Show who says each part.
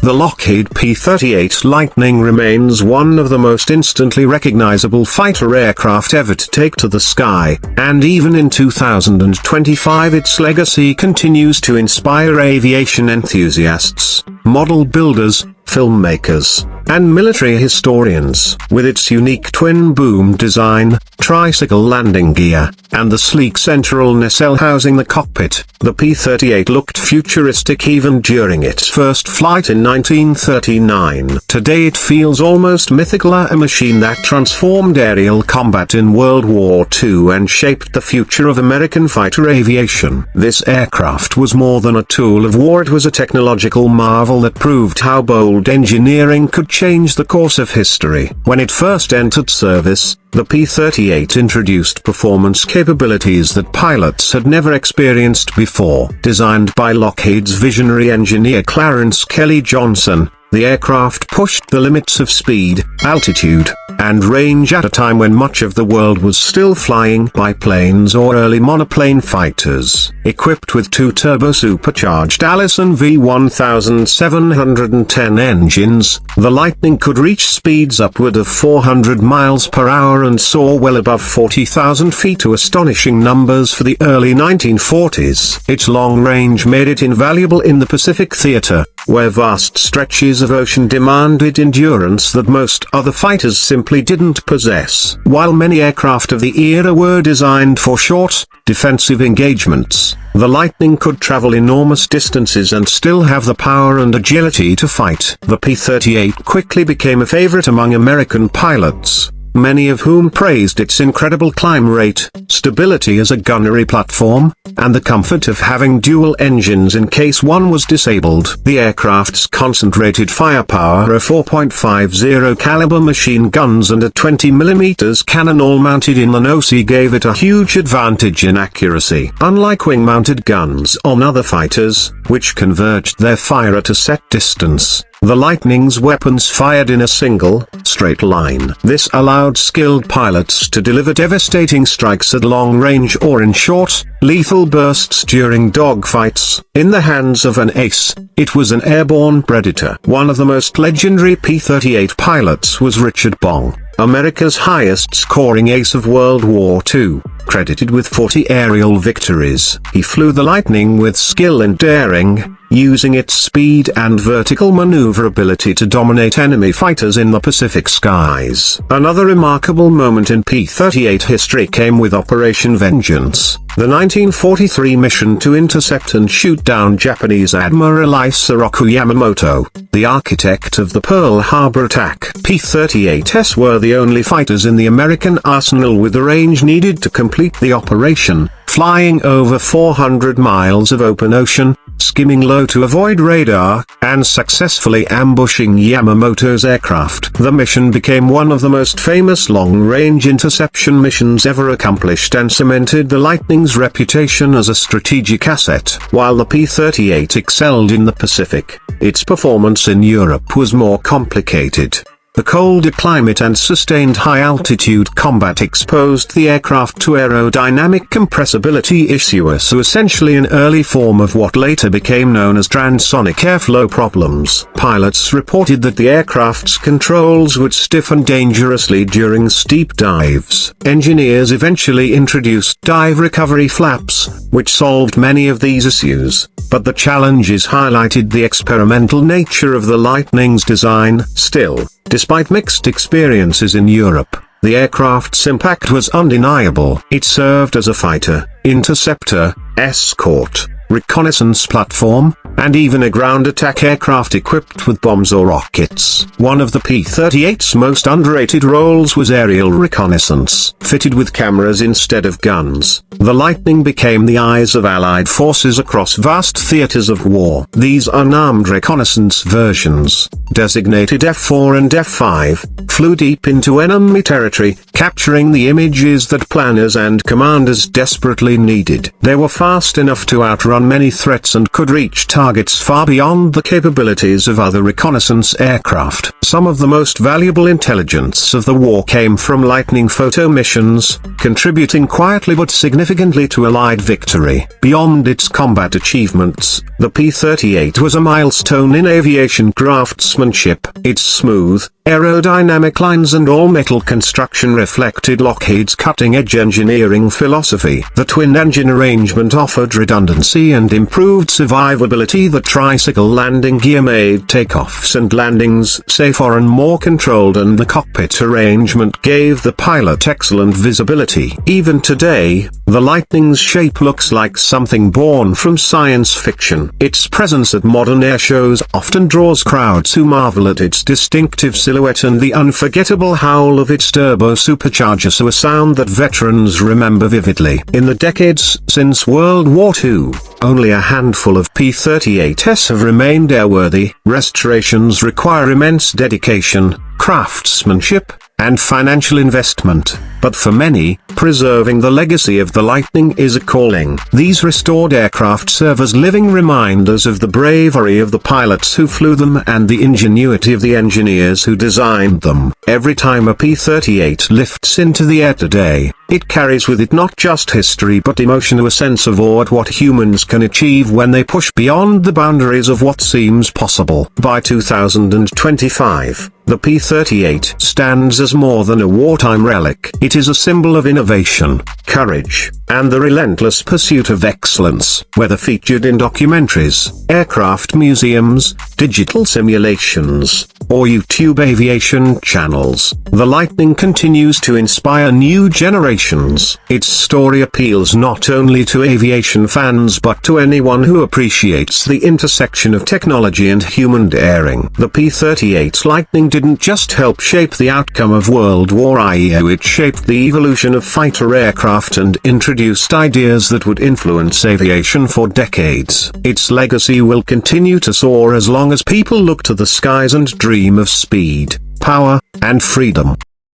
Speaker 1: The Lockheed P-38 Lightning remains one of the most instantly recognizable fighter aircraft ever to take to the sky, and even in 2025 its legacy continues to inspire aviation enthusiasts, model builders, filmmakers, and military historians. With its unique twin-boom design, tricycle landing gear, and the sleek central nacelle housing the cockpit, the P-38 looked futuristic even during its first flight in 1939. Today it feels almost mythical, a machine that transformed aerial combat in World War II and shaped the future of American fighter aviation. This aircraft was more than a tool of war, it was a technological marvel that proved how bold engineering could change the course of history. When it first entered service, the P-38 introduced performance capabilities that pilots had never experienced before. Designed by Lockheed's visionary engineer Clarence Kelly Johnson, the aircraft pushed the limits of speed, altitude, and range at a time when much of the world was still flying biplanes or early monoplane fighters. Equipped with two turbo-supercharged Allison V1710 engines, the Lightning could reach speeds upward of 400 miles per hour and soar well above 40,000 feet, to astonishing numbers for the early 1940s. Its long range made it invaluable in the Pacific theater, where vast stretches of ocean demanded endurance that most other fighters simply didn't possess. While many aircraft of the era were designed for short, defensive engagements, the Lightning could travel enormous distances and still have the power and agility to fight. The P-38 quickly became a favorite among American pilots, many of whom praised its incredible climb rate, stability as a gunnery platform, and the comfort of having dual engines in case one was disabled. The aircraft's concentrated firepower of 4.50 caliber machine guns and a 20mm cannon all mounted in the nose gave it a huge advantage in accuracy. Unlike wing-mounted guns on other fighters, which converged their fire at a set distance, the Lightning's weapons fired in a single, straight line. This allowed skilled pilots to deliver devastating strikes at long range or in short, lethal bursts during dogfights. In the hands of an ace, it was an airborne predator. One of the most legendary P-38 pilots was Richard Bong, America's highest-scoring ace of World War II, credited with 40 aerial victories. He flew the Lightning with skill and daring, using its speed and vertical maneuverability to dominate enemy fighters in the Pacific skies. Another remarkable moment in P-38 history came with Operation Vengeance, the 1943 mission to intercept and shoot down Japanese Admiral Isoroku Yamamoto, the architect of the Pearl Harbor attack. P-38s were the only fighters in the American arsenal with the range needed to complete the operation, flying over 400 miles of open ocean, skimming low to avoid radar, and successfully ambushing Yamamoto's aircraft. The mission became one of the most famous long-range interception missions ever accomplished and cemented the Lightning's reputation as a strategic asset. While the P-38 excelled in the Pacific, its performance in Europe was more complicated. The colder climate and sustained high-altitude combat exposed the aircraft to aerodynamic compressibility issues, so essentially an early form of what later became known as transonic airflow problems. Pilots reported that the aircraft's controls would stiffen dangerously during steep dives. Engineers eventually introduced dive recovery flaps, which solved many of these issues, but the challenges highlighted the experimental nature of the Lightning's design. Still, despite mixed experiences in Europe, the aircraft's impact was undeniable. It served as a fighter, interceptor, escort, reconnaissance platform, and even a ground attack aircraft equipped with bombs or rockets. One of the P-38's most underrated roles was aerial reconnaissance. Fitted with cameras instead of guns, the Lightning became the eyes of Allied forces across vast theaters of war. These unarmed reconnaissance versions, designated F4 and F5, flew deep into enemy territory, capturing the images that planners and commanders desperately needed. They were fast enough to outrun on many threats and could reach targets far beyond the capabilities of other reconnaissance aircraft. Some of the most valuable intelligence of the war came from Lightning photo missions, contributing quietly but significantly to Allied victory. Beyond its combat achievements, the P-38 was a milestone in aviation craftsmanship. Its smooth, aerodynamic lines and all-metal construction reflected Lockheed's cutting-edge engineering philosophy. The twin-engine arrangement offered redundancy and improved survivability. The tricycle landing gear made takeoffs and landings safer and more controlled, and the cockpit arrangement gave the pilot excellent visibility. Even today, the Lightning's shape looks like something born from science fiction. Its presence at modern air shows often draws crowds who marvel at its distinctive silhouette and the unforgettable howl of its turbo supercharger, so a sound that veterans remember vividly. In the decades since World War II, only a handful of P-38s have remained airworthy. Restorations require immense dedication, craftsmanship, and financial investment, but for many, preserving the legacy of the Lightning is a calling. These restored aircraft serve as living reminders of the bravery of the pilots who flew them and the ingenuity of the engineers who designed them. Every time a P-38 lifts into the air today, it carries with it not just history but emotion, a sense of awe at what humans can achieve when they push beyond the boundaries of what seems possible. By 2025, the P-38 stands as more than a wartime relic. It is a symbol of innovation, courage, and the relentless pursuit of excellence. Whether featured in documentaries, aircraft museums, digital simulations, or YouTube aviation channels, the Lightning continues to inspire new generations. Its story appeals not only to aviation fans but to anyone who appreciates the intersection of technology and human daring. The P-38 Lightning didn't just help shape the outcome of World War II, it shaped the evolution of fighter aircraft and introduced ideas that would influence aviation for decades. Its legacy will continue to soar as long as people look to the skies and dream of speed, power, and freedom.